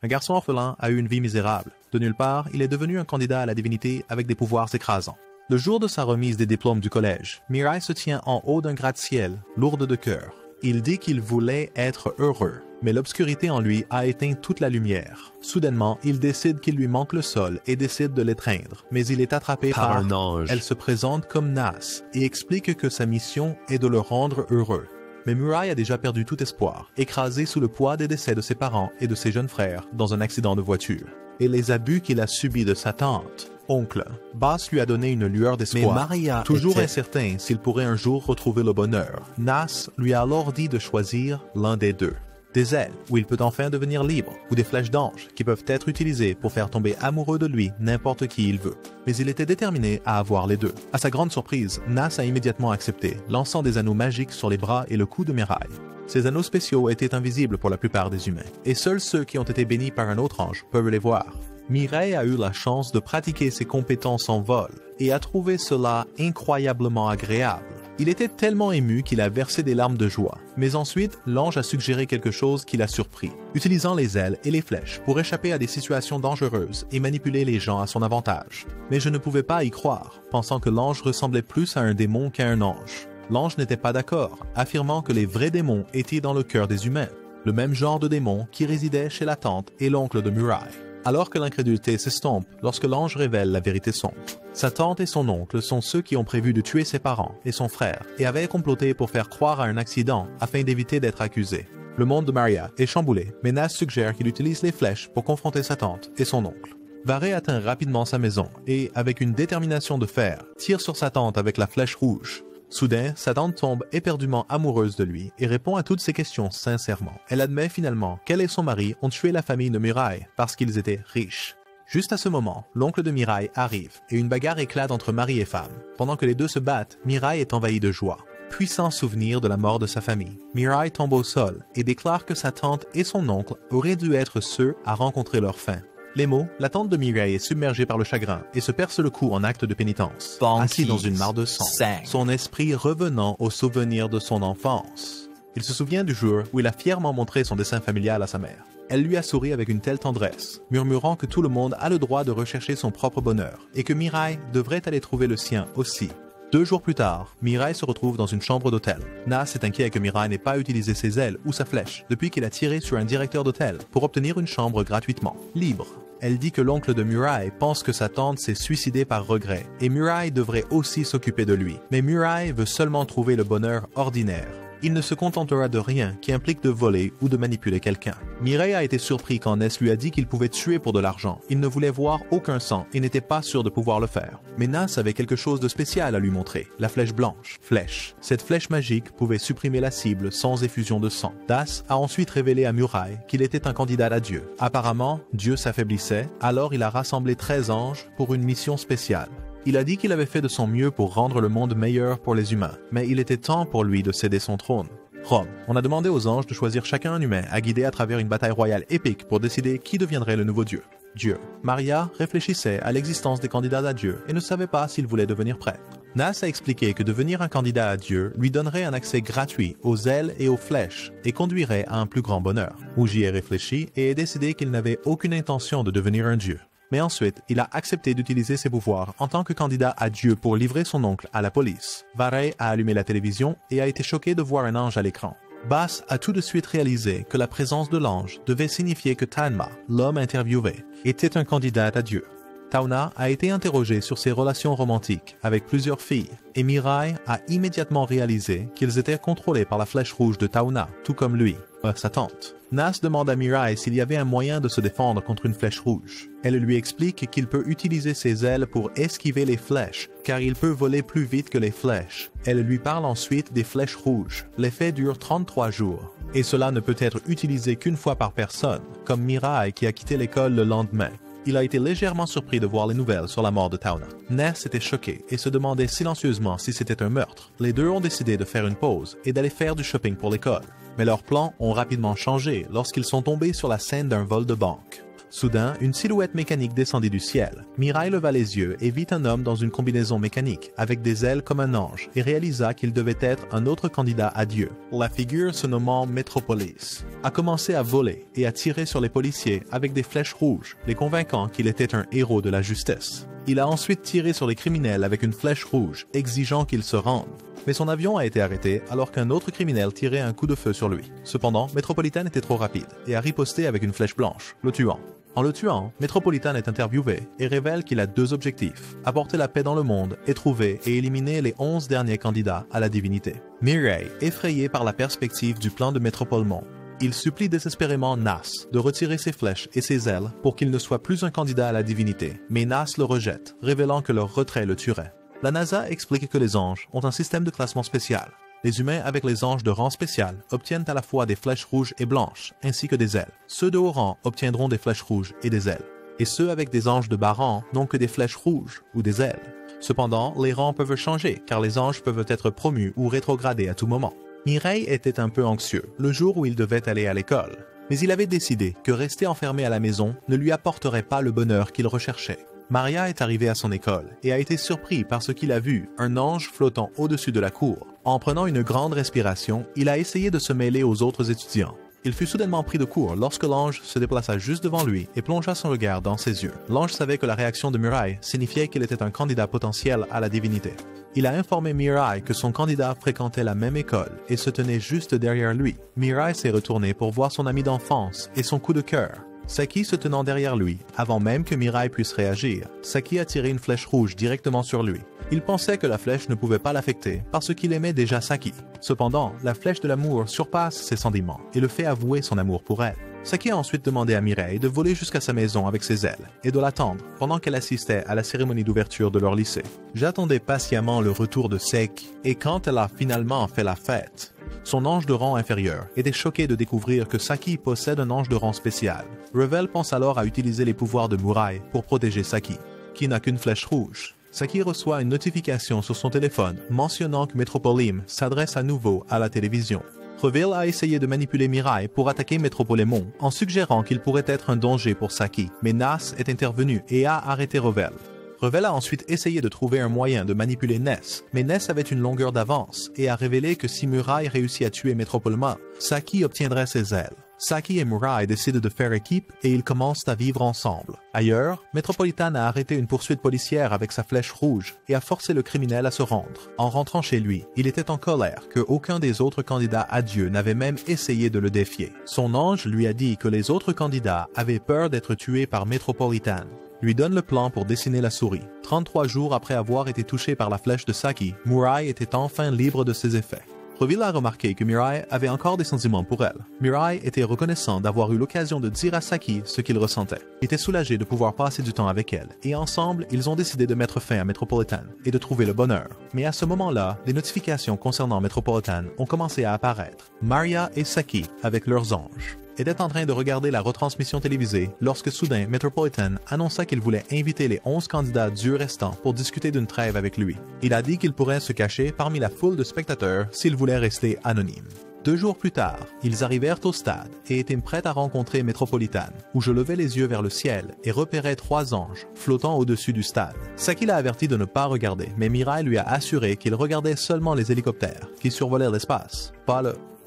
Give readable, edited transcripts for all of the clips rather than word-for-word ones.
Un garçon orphelin a eu une vie misérable. De nulle part, il est devenu un candidat à la divinité avec des pouvoirs écrasants. Le jour de sa remise des diplômes du collège, Mirai se tient en haut d'un gratte-ciel, lourde de cœur. Il dit qu'il voulait être heureux, mais l'obscurité en lui a éteint toute la lumière. Soudainement, il décide qu'il lui manque le sol et décide de l'étreindre, mais il est attrapé par un ange. Elle se présente comme Nas et explique que sa mission est de le rendre heureux. Mais Mirai a déjà perdu tout espoir, écrasé sous le poids des décès de ses parents et de ses jeunes frères dans un accident de voiture. Et les abus qu'il a subis de sa tante, oncle, Bass lui a donné une lueur d'espoir. Mais Maria toujours était... incertain s'il pourrait un jour retrouver le bonheur. Nas lui a alors dit de choisir l'un des deux. Des ailes, où il peut enfin devenir libre, ou des flèches d'ange, qui peuvent être utilisées pour faire tomber amoureux de lui n'importe qui il veut. Mais il était déterminé à avoir les deux. À sa grande surprise, Nas a immédiatement accepté, lançant des anneaux magiques sur les bras et le cou de Mirai. Ces anneaux spéciaux étaient invisibles pour la plupart des humains, et seuls ceux qui ont été bénis par un autre ange peuvent les voir. Mirai a eu la chance de pratiquer ses compétences en vol, et a trouvé cela incroyablement agréable. Il était tellement ému qu'il a versé des larmes de joie. Mais ensuite, l'ange a suggéré quelque chose qui l'a surpris. Utilisant les ailes et les flèches pour échapper à des situations dangereuses et manipuler les gens à son avantage. Mais je ne pouvais pas y croire, pensant que l'ange ressemblait plus à un démon qu'à un ange. L'ange n'était pas d'accord, affirmant que les vrais démons étaient dans le cœur des humains. Le même genre de démon qui résidait chez la tante et l'oncle de Mirai. Alors que l'incrédulité s'estompe lorsque l'ange révèle la vérité sombre. Sa tante et son oncle sont ceux qui ont prévu de tuer ses parents et son frère et avaient comploté pour faire croire à un accident afin d'éviter d'être accusés. Le monde de Maria est chamboulé, mais Nas suggère qu'il utilise les flèches pour confronter sa tante et son oncle. Varé atteint rapidement sa maison et, avec une détermination de fer, tire sur sa tante avec la flèche rouge. Soudain, sa tante tombe éperdument amoureuse de lui et répond à toutes ses questions sincèrement. Elle admet finalement qu'elle et son mari ont tué la famille de Mirai parce qu'ils étaient riches. Juste à ce moment, l'oncle de Mirai arrive et une bagarre éclate entre mari et femme. Pendant que les deux se battent, Mirai est envahi de joie. Puissant souvenir de la mort de sa famille, Mirai tombe au sol et déclare que sa tante et son oncle auraient dû être ceux à rencontrer leur fin. Les mots, la tante de Mirai est submergée par le chagrin et se perce le cou en acte de pénitence. Assis dans une mare de sang, son esprit revenant aux souvenirs de son enfance. Il se souvient du jour où il a fièrement montré son dessin familial à sa mère. Elle lui a souri avec une telle tendresse, murmurant que tout le monde a le droit de rechercher son propre bonheur et que Mirai devrait aller trouver le sien aussi. 2 jours plus tard, Mirai se retrouve dans une chambre d'hôtel. Nas est inquiet que Mirai n'ait pas utilisé ses ailes ou sa flèche depuis qu'il a tiré sur un directeur d'hôtel pour obtenir une chambre gratuitement, libre. Elle dit que l'oncle de Mirai pense que sa tante s'est suicidée par regret et Mirai devrait aussi s'occuper de lui. Mais Mirai veut seulement trouver le bonheur ordinaire. Il ne se contentera de rien qui implique de voler ou de manipuler quelqu'un. Mirai a été surpris quand Ness lui a dit qu'il pouvait tuer pour de l'argent. Il ne voulait voir aucun sang et n'était pas sûr de pouvoir le faire. Mais Nas avait quelque chose de spécial à lui montrer, la flèche blanche. Flèche. Cette flèche magique pouvait supprimer la cible sans effusion de sang. Das a ensuite révélé à Mirai qu'il était un candidat à Dieu. Apparemment, Dieu s'affaiblissait, alors il a rassemblé 13 anges pour une mission spéciale. Il a dit qu'il avait fait de son mieux pour rendre le monde meilleur pour les humains, mais il était temps pour lui de céder son trône. Rome. On a demandé aux anges de choisir chacun un humain à guider à travers une bataille royale épique pour décider qui deviendrait le nouveau dieu. Dieu. Maria réfléchissait à l'existence des candidats à Dieu et ne savait pas s'il voulait devenir prêtre. Nas a expliqué que devenir un candidat à Dieu lui donnerait un accès gratuit aux ailes et aux flèches et conduirait à un plus grand bonheur. Ouji a réfléchi et a décidé qu'il n'avait aucune intention de devenir un dieu. Mais ensuite, il a accepté d'utiliser ses pouvoirs en tant que candidat à Dieu pour livrer son oncle à la police. Varey a allumé la télévision et a été choqué de voir un ange à l'écran. Bass a tout de suite réalisé que la présence de l'ange devait signifier que Tanma, l'homme interviewé, était un candidat à Dieu. Tauna a été interrogé sur ses relations romantiques avec plusieurs filles et Mirai a immédiatement réalisé qu'ils étaient contrôlés par la flèche rouge de Tauna, tout comme lui, sa tante. Nas demande à Mirai s'il y avait un moyen de se défendre contre une flèche rouge. Elle lui explique qu'il peut utiliser ses ailes pour esquiver les flèches, car il peut voler plus vite que les flèches. Elle lui parle ensuite des flèches rouges. L'effet dure 33 jours, et cela ne peut être utilisé qu'une fois par personne, comme Mirai qui a quitté l'école le lendemain. Il a été légèrement surpris de voir les nouvelles sur la mort de Tauna. Ness était choqué et se demandait silencieusement si c'était un meurtre. Les deux ont décidé de faire une pause et d'aller faire du shopping pour l'école. Mais leurs plans ont rapidement changé lorsqu'ils sont tombés sur la scène d'un vol de banque. Soudain, une silhouette mécanique descendit du ciel. Mirai leva les yeux et vit un homme dans une combinaison mécanique, avec des ailes comme un ange, et réalisa qu'il devait être un autre candidat à Dieu. La figure, se nommant Metropolis, a commencé à voler et à tirer sur les policiers avec des flèches rouges, les convainquant qu'il était un héros de la justice. Il a ensuite tiré sur les criminels avec une flèche rouge, exigeant qu'ils se rendent. Mais son avion a été arrêté alors qu'un autre criminel tirait un coup de feu sur lui. Cependant, Metropolitan était trop rapide et a riposté avec une flèche blanche, le tuant. En le tuant, Metropolitan est interviewé et révèle qu'il a deux objectifs, apporter la paix dans le monde et trouver et éliminer les 11 derniers candidats à la divinité. Mirai, effrayé par la perspective du plan de Métropolemon, il supplie désespérément Nas de retirer ses flèches et ses ailes pour qu'il ne soit plus un candidat à la divinité, mais Nas le rejette, révélant que leur retrait le tuerait. La NASA explique que les anges ont un système de classement spécial. Les humains avec les anges de rang spécial obtiennent à la fois des flèches rouges et blanches, ainsi que des ailes. Ceux de haut rang obtiendront des flèches rouges et des ailes. Et ceux avec des anges de bas rang n'ont que des flèches rouges ou des ailes. Cependant, les rangs peuvent changer, car les anges peuvent être promus ou rétrogradés à tout moment. Mirai était un peu anxieux le jour où il devait aller à l'école, mais il avait décidé que rester enfermé à la maison ne lui apporterait pas le bonheur qu'il recherchait. Maria est arrivé à son école et a été surpris par ce qu'il a vu, un ange flottant au-dessus de la cour. En prenant une grande respiration, il a essayé de se mêler aux autres étudiants. Il fut soudainement pris de court lorsque l'ange se déplaça juste devant lui et plongea son regard dans ses yeux. L'ange savait que la réaction de Mirai signifiait qu'il était un candidat potentiel à la divinité. Il a informé Mirai que son candidat fréquentait la même école et se tenait juste derrière lui. Mirai s'est retourné pour voir son ami d'enfance et son coup de cœur. Saki se tenant derrière lui, avant même que Mirai puisse réagir, Saki a tiré une flèche rouge directement sur lui. Il pensait que la flèche ne pouvait pas l'affecter parce qu'il aimait déjà Saki. Cependant, la flèche de l'amour surpasse ses sentiments et le fait avouer son amour pour elle. Saki a ensuite demandé à Mirai de voler jusqu'à sa maison avec ses ailes et de l'attendre pendant qu'elle assistait à la cérémonie d'ouverture de leur lycée. J'attendais patiemment le retour de Seki et quand elle a finalement fait la fête, son ange de rang inférieur était choqué de découvrir que Saki possède un ange de rang spécial. Revel pense alors à utiliser les pouvoirs de Mirai pour protéger Saki, qui n'a qu'une flèche rouge. Saki reçoit une notification sur son téléphone mentionnant que Metropolim s'adresse à nouveau à la télévision. Revel a essayé de manipuler Mirai pour attaquer Metropolemon en suggérant qu'il pourrait être un danger pour Saki, mais Nas est intervenu et a arrêté Revel. Revel a ensuite essayé de trouver un moyen de manipuler Ness, mais Ness avait une longueur d'avance et a révélé que si Mirai réussit à tuer Metropolemon, Saki obtiendrait ses ailes. Saki et Mirai décident de faire équipe et ils commencent à vivre ensemble. Ailleurs, Metropolitan a arrêté une poursuite policière avec sa flèche rouge et a forcé le criminel à se rendre. En rentrant chez lui, il était en colère que aucun des autres candidats à Dieu n'avait même essayé de le défier. Son ange lui a dit que les autres candidats avaient peur d'être tués par Metropolitan. Lui donne le plan pour dessiner la souris. 33 jours après avoir été touché par la flèche de Saki, Mirai était enfin libre de ses effets. Revel a remarqué que Mirai avait encore des sentiments pour elle. Mirai était reconnaissant d'avoir eu l'occasion de dire à Saki ce qu'il ressentait. Il était soulagé de pouvoir passer du temps avec elle, et ensemble, ils ont décidé de mettre fin à Metropolitan et de trouver le bonheur. Mais à ce moment-là, des notifications concernant Metropolitan ont commencé à apparaître. Maria et Saki, avec leurs anges, était en train de regarder la retransmission télévisée lorsque soudain Metropolitan annonça qu'il voulait inviter les 11 candidats dieux restants pour discuter d'une trêve avec lui. Il a dit qu'il pourrait se cacher parmi la foule de spectateurs s'il voulait rester anonyme. 2 jours plus tard, ils arrivèrent au stade et étaient prêts à rencontrer Metropolitan, où je levais les yeux vers le ciel et repérais 3 anges flottant au-dessus du stade. Saki l'a averti de ne pas regarder, mais Mirai lui a assuré qu'il regardait seulement les hélicoptères qui survolaient l'espace, pas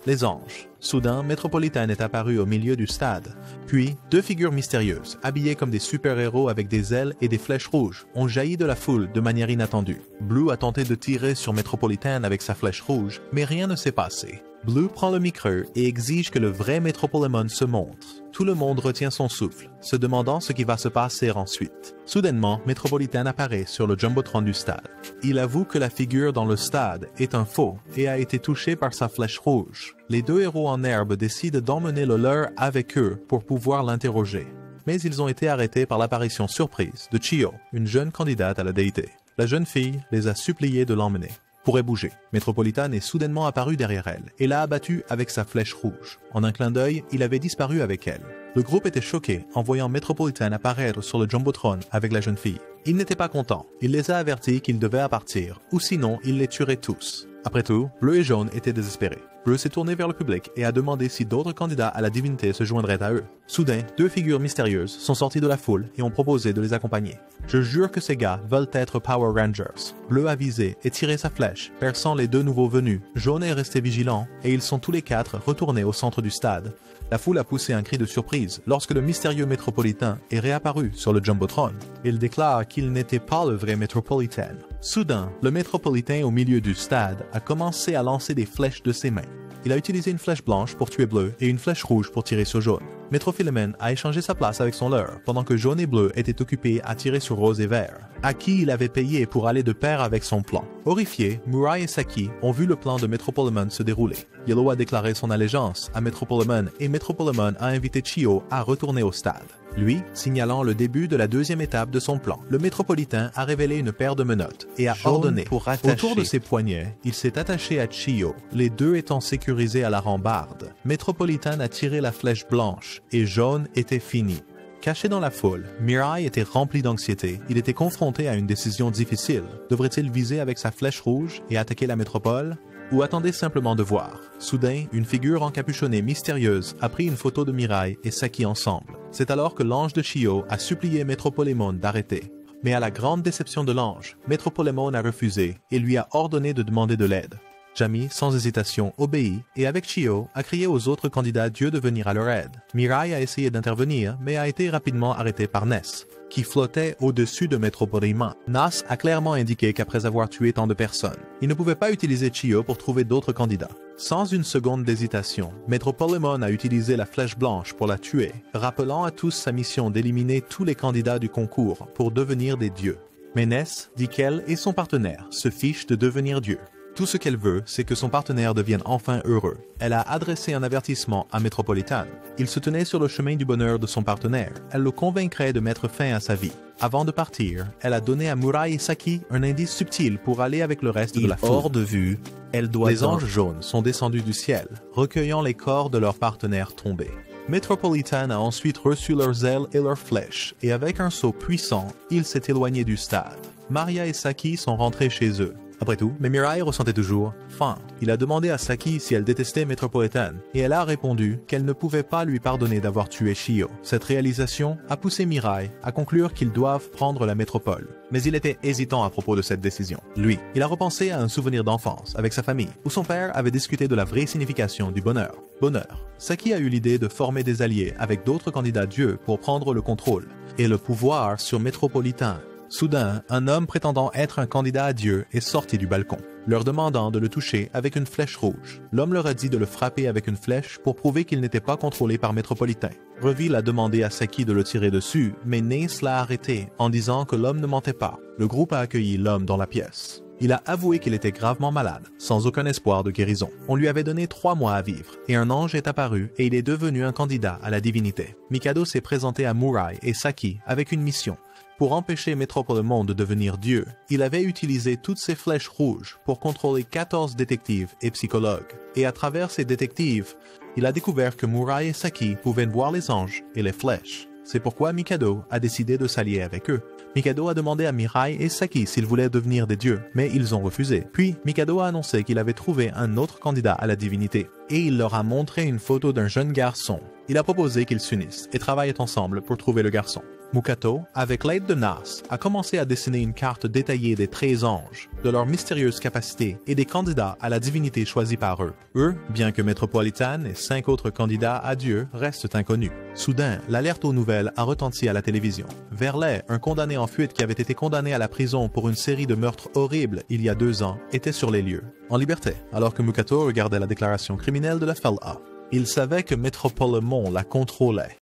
les anges. Soudain, Metropolitan est apparu au milieu du stade. Puis, 2 figures mystérieuses, habillées comme des super-héros avec des ailes et des flèches rouges, ont jailli de la foule de manière inattendue. Blue a tenté de tirer sur Metropolitan avec sa flèche rouge, mais rien ne s'est passé. Blue prend le micro et exige que le vrai Metropolemon se montre. Tout le monde retient son souffle, se demandant ce qui va se passer ensuite. Soudainement, Metropolitan apparaît sur le Jumbotron du stade. Il avoue que la figure dans le stade est un faux et a été touché par sa flèche rouge. Les 2 héros en herbe décident d'emmener le leur avec eux pour pouvoir l'interroger. Mais ils ont été arrêtés par l'apparition surprise de Chiyo, une jeune candidate à la déité. La jeune fille les a suppliés de l'emmener. Pourrait bouger. Metropolitan est soudainement apparu derrière elle et l'a abattue avec sa flèche rouge. En un clin d'œil, il avait disparu avec elle. Le groupe était choqué en voyant Metropolitan apparaître sur le Jumbotron avec la jeune fille. Il n'était pas content. Il les a avertis qu'ils devaient partir, ou sinon il les tuerait tous. Après tout, Bleu et Jaune étaient désespérés. Bleu s'est tourné vers le public et a demandé si d'autres candidats à la divinité se joindraient à eux. Soudain, deux figures mystérieuses sont sorties de la foule et ont proposé de les accompagner. Je jure que ces gars veulent être Power Rangers. Bleu a visé et tiré sa flèche, perçant les deux nouveaux venus. Jaune est resté vigilant et ils sont tous les quatre retournés au centre du stade. La foule a poussé un cri de surprise lorsque le mystérieux métropolitain est réapparu sur le Jumbotron. Il déclare qu'il n'était pas le vrai métropolitain. Soudain, le métropolitain au milieu du stade a commencé à lancer des flèches de ses mains. Il a utilisé une flèche blanche pour tuer Bleu et une flèche rouge pour tirer sur Jaune. Métrophilomène a échangé sa place avec son leurre, pendant que Jaune et Bleu étaient occupés à tirer sur Rose et Vert, à qui il avait payé pour aller de pair avec son plan. Horrifiés, Mirai et Saki ont vu le plan de Métropolémon se dérouler. Yellow a déclaré son allégeance à Métropolémon et Métropolémon a invité Chio à retourner au stade. Lui, signalant le début de la deuxième étape de son plan, le métropolitain a révélé une paire de menottes et a ordonné pour attacher. Autour de ses poignets, il s'est attaché à Chio, les deux étant sécurisés à la rambarde. Métropolitain a tiré la flèche blanche et Jaune était fini. Caché dans la foule, Mirai était rempli d'anxiété. Il était confronté à une décision difficile. Devrait-il viser avec sa flèche rouge et attaquer la métropole? Ou attendez simplement de voir. Soudain, une figure encapuchonnée mystérieuse a pris une photo de Mirai et Saki ensemble. C'est alors que l'ange de Chio a supplié Métropolémon d'arrêter. Mais à la grande déception de l'ange, Métropolémon a refusé et lui a ordonné de demander de l'aide. Jami, sans hésitation, obéit et avec Chio, a crié aux autres candidats dieux de venir à leur aide. Mirai a essayé d'intervenir, mais a été rapidement arrêté par Ness, qui flottait au-dessus de Métropolémon. Nas a clairement indiqué qu'après avoir tué tant de personnes, il ne pouvait pas utiliser Chio pour trouver d'autres candidats. Sans une seconde d'hésitation, Métropolémon a utilisé la flèche blanche pour la tuer, rappelant à tous sa mission d'éliminer tous les candidats du concours pour devenir des dieux. Mais Ness dit qu'elle et son partenaire se fichent de devenir dieux. Tout ce qu'elle veut, c'est que son partenaire devienne enfin heureux. Elle a adressé un avertissement à Métropolitan. Il se tenait sur le chemin du bonheur de son partenaire. Elle le convaincrait de mettre fin à sa vie. Avant de partir, elle a donné à Mirai et Saki un indice subtil pour aller avec le reste de la foule. Hors de vue, elle doit. Les anges jaunes sont descendus du ciel, recueillant les corps de leurs partenaires tombés. Métropolitan a ensuite reçu leurs ailes et leurs flèches, et avec un saut puissant, il s'est éloigné du stade. Maria et Saki sont rentrés chez eux. Après tout, mais Mirai ressentait toujours faim. Il a demandé à Saki si elle détestait Métropolitan, et elle a répondu qu'elle ne pouvait pas lui pardonner d'avoir tué Chio. Cette réalisation a poussé Mirai à conclure qu'ils doivent prendre la métropole. Mais il était hésitant à propos de cette décision. Lui, il a repensé à un souvenir d'enfance avec sa famille, où son père avait discuté de la vraie signification du bonheur. Bonheur. Saki a eu l'idée de former des alliés avec d'autres candidats dieux pour prendre le contrôle et le pouvoir sur Métropolitan. Soudain, un homme prétendant être un candidat à Dieu est sorti du balcon, leur demandant de le toucher avec une flèche rouge. L'homme leur a dit de le frapper avec une flèche pour prouver qu'il n'était pas contrôlé par Métropolitain. Revil a demandé à Saki de le tirer dessus, mais Nace l'a arrêté en disant que l'homme ne mentait pas. Le groupe a accueilli l'homme dans la pièce. Il a avoué qu'il était gravement malade, sans aucun espoir de guérison. On lui avait donné 3 mois à vivre, et un ange est apparu et il est devenu un candidat à la divinité. Mikado s'est présenté à Mirai et Saki avec une mission. Pour empêcher Métropolémon de devenir Dieu, il avait utilisé toutes ses flèches rouges pour contrôler 14 détectives et psychologues. Et à travers ces détectives, il a découvert que Mirai et Saki pouvaient voir les anges et les flèches. C'est pourquoi Mikado a décidé de s'allier avec eux. Mikado a demandé à Mirai et Saki s'ils voulaient devenir des dieux, mais ils ont refusé. Puis, Mikado a annoncé qu'il avait trouvé un autre candidat à la divinité, et il leur a montré une photo d'un jeune garçon. Il a proposé qu'ils s'unissent et travaillent ensemble pour trouver le garçon. Mukato, avec l'aide de Nas, a commencé à dessiner une carte détaillée des 13 anges, de leurs mystérieuses capacités et des candidats à la divinité choisis par eux. Eux, bien que Métropolitan et 5 autres candidats à Dieu restent inconnus. Soudain, l'alerte aux nouvelles a retenti à la télévision. Verlet, un condamné en fuite qui avait été condamné à la prison pour une série de meurtres horribles il y a 2 ans, était sur les lieux, en liberté, alors que Mukato regardait la déclaration criminelle de la FLA. Il savait que Métropolémon la contrôlait.